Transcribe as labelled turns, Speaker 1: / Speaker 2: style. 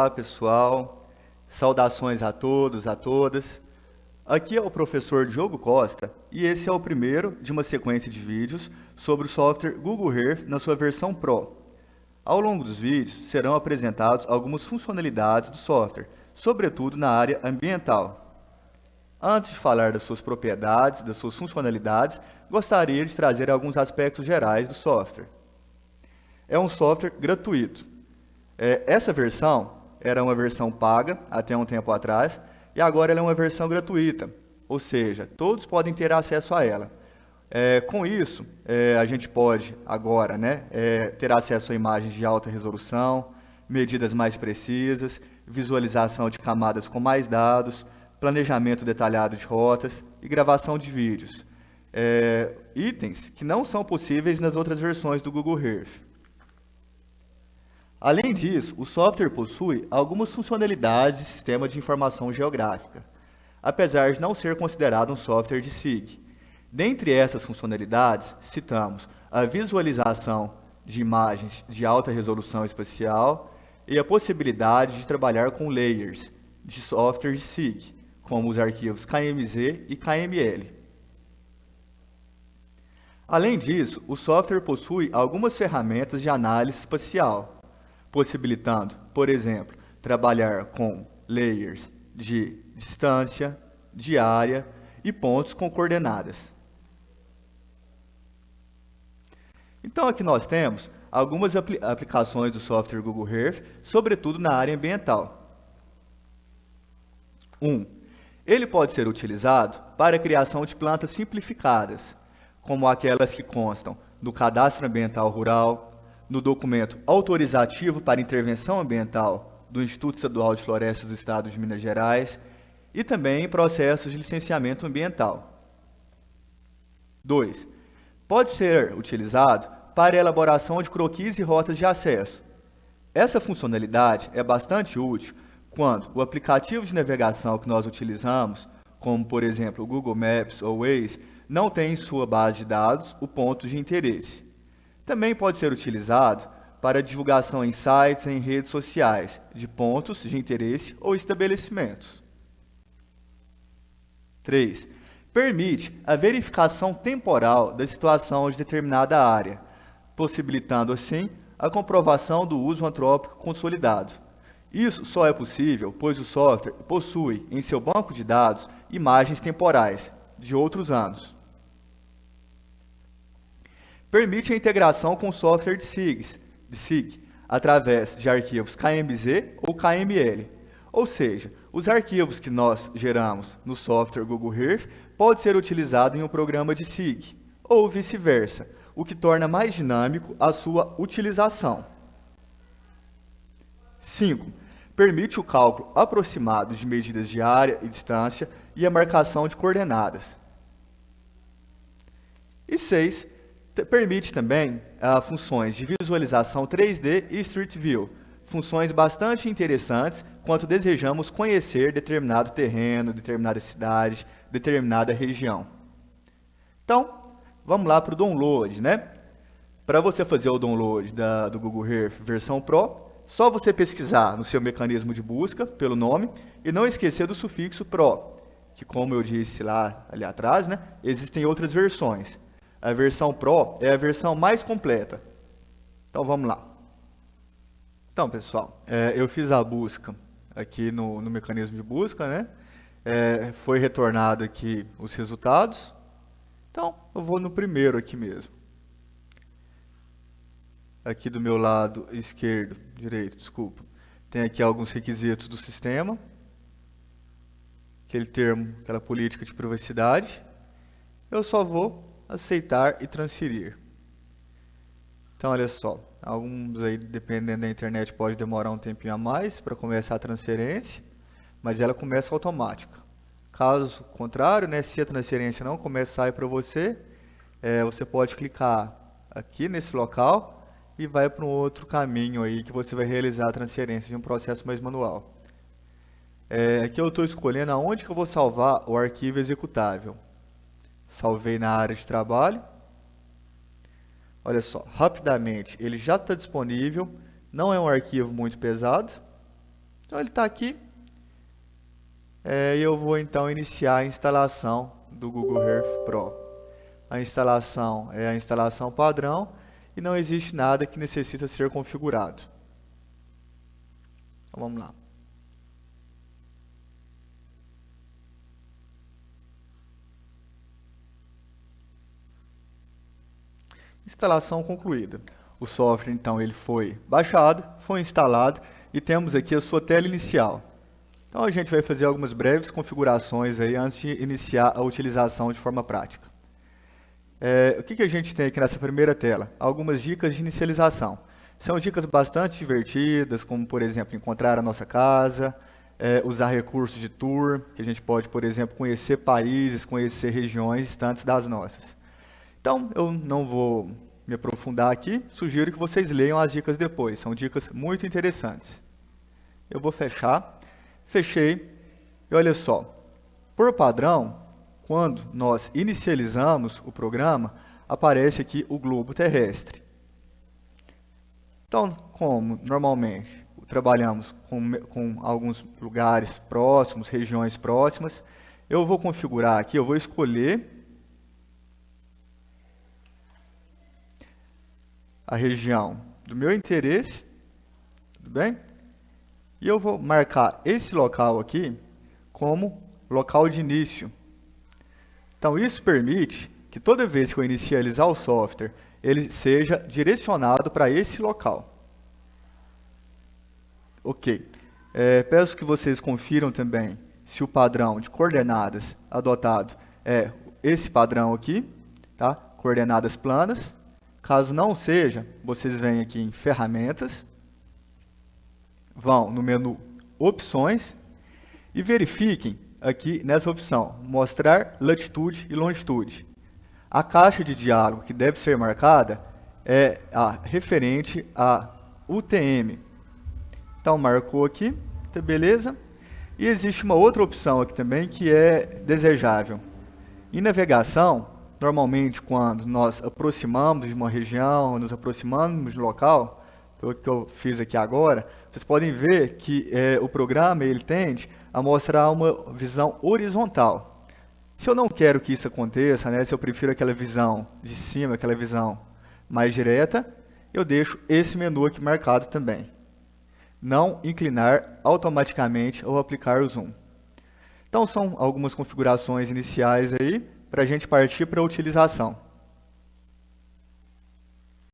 Speaker 1: Olá, pessoal. Saudações a todos, a todas. Aqui é o professor Diogo Costa e esse é o primeiro de uma sequência de vídeos sobre o software Google Earth na sua versão Pro. Ao longo dos vídeos serão apresentados algumas funcionalidades do software, sobretudo na área ambiental. Antes de falar das suas propriedades, das suas funcionalidades, gostaria de trazer alguns aspectos gerais do software. É um software gratuito. Essa versão era uma versão paga até um tempo atrás e agora ela é uma versão gratuita, ou seja, todos podem ter acesso a ela. Com isso, a gente pode agora ter acesso a imagens de alta resolução, medidas mais precisas, visualização de camadas com mais dados, planejamento detalhado de rotas e gravação de vídeos. Itens que não são possíveis nas outras versões do Google Earth. Além disso, o software possui algumas funcionalidades de sistema de informação geográfica, apesar de não ser considerado um software de SIG. Dentre essas funcionalidades, citamos a visualização de imagens de alta resolução espacial e a possibilidade de trabalhar com layers de software de SIG, como os arquivos KMZ e KML. Além disso, o software possui algumas ferramentas de análise espacial, possibilitando, por exemplo, trabalhar com layers de distância, de área e pontos com coordenadas. Então aqui nós temos algumas aplicações do software Google Earth, sobretudo na área ambiental. 1. Ele pode ser utilizado para a criação de plantas simplificadas, como aquelas que constam do Cadastro Ambiental Rural, no documento autorizativo para intervenção ambiental do Instituto Estadual de Florestas do Estado de Minas Gerais e também em processos de licenciamento ambiental. 2. Pode ser utilizado para a elaboração de croquis e rotas de acesso. Essa funcionalidade é bastante útil quando o aplicativo de navegação que nós utilizamos, como por exemplo o Google Maps ou Waze, não tem em sua base de dados o ponto de interesse. Também pode ser utilizado para divulgação em sites e em redes sociais de pontos de interesse ou estabelecimentos. 3. Permite a verificação temporal da situação de determinada área, possibilitando assim a comprovação do uso antrópico consolidado. Isso só é possível pois o software possui em seu banco de dados imagens temporais de outros anos. Permite a integração com software de SIG, através de arquivos KMZ ou KML. Ou seja, os arquivos que nós geramos no software Google Earth podem ser utilizados em um programa de SIG, ou vice-versa, o que torna mais dinâmico a sua utilização. 5. Permite o cálculo aproximado de medidas de área e distância e a marcação de coordenadas. E 6. Permite também funções de visualização 3D e Street View, funções bastante interessantes quando desejamos conhecer determinado terreno, determinada cidade, determinada região. Então, vamos lá para o download, Para você fazer o download do Google Earth versão Pro, só você pesquisar no seu mecanismo de busca pelo nome e não esquecer do sufixo Pro, que como eu disse ali atrás, existem outras versões. A versão Pro é a versão mais completa. Então vamos lá. Então pessoal, eu fiz a busca aqui no mecanismo de busca, foi retornado aqui os resultados. Então eu vou no primeiro aqui mesmo. Aqui do meu lado direito, desculpa. Tem aqui alguns requisitos do sistema. Aquele termo, aquela política de privacidade. Eu só vou aceitar e transferir. Então, olha só, alguns aí, dependendo da internet, pode demorar um tempinho a mais para começar a transferência, mas ela começa automática. Caso contrário, se a transferência não começar para você, você pode clicar aqui nesse local e vai para um outro caminho aí que você vai realizar a transferência de um processo mais manual. Aqui eu estou escolhendo aonde que eu vou salvar o arquivo executável. Salvei na área de trabalho. Olha só, rapidamente, ele já está disponível, não é um arquivo muito pesado. Então ele está aqui. E eu vou então iniciar a instalação do Google Earth Pro. A instalação é a instalação padrão e não existe nada que necessita ser configurado. Então vamos lá. Instalação concluída. O software então ele foi baixado, foi instalado e temos aqui a sua tela inicial. Então a gente vai fazer algumas breves configurações aí antes de iniciar a utilização de forma prática. O que a gente tem aqui nessa primeira tela? Algumas dicas de inicialização. São dicas bastante divertidas, como por exemplo encontrar a nossa casa, usar recursos de tour, que a gente pode, por exemplo, conhecer países, conhecer regiões distantes das nossas. Então eu não vou me aprofundar aqui, sugiro que vocês leiam as dicas depois, são dicas muito interessantes. Eu vou fechar. Fechei, e olha só, por padrão, quando nós inicializamos o programa, aparece aqui o globo terrestre. Então, como normalmente trabalhamos com alguns lugares próximos, regiões próximas, eu vou configurar aqui, eu vou escolher a região do meu interesse, tudo bem? E eu vou marcar esse local aqui como local de início. Então isso permite que toda vez que eu inicializar o software, ele seja direcionado para esse local. Ok. Peço que vocês confiram também se o padrão de coordenadas adotado é esse padrão aqui, tá? Coordenadas planas. Caso não seja, vocês vêm aqui em Ferramentas, vão no menu Opções e verifiquem aqui nessa opção, Mostrar latitude e longitude. A caixa de diálogo que deve ser marcada é a referente a UTM. Então, marcou aqui, tá beleza? E existe uma outra opção aqui também que é desejável. Em navegação, normalmente quando nós aproximamos de uma região, nos aproximamos de um local, o que eu fiz aqui agora, vocês podem ver que o programa ele tende a mostrar uma visão horizontal. Se eu não quero que isso aconteça, né, se eu prefiro aquela visão de cima, aquela visão mais direta, eu deixo esse menu aqui marcado também. Não inclinar automaticamente ao aplicar o zoom. Então são algumas configurações iniciais aí para a gente partir para a utilização.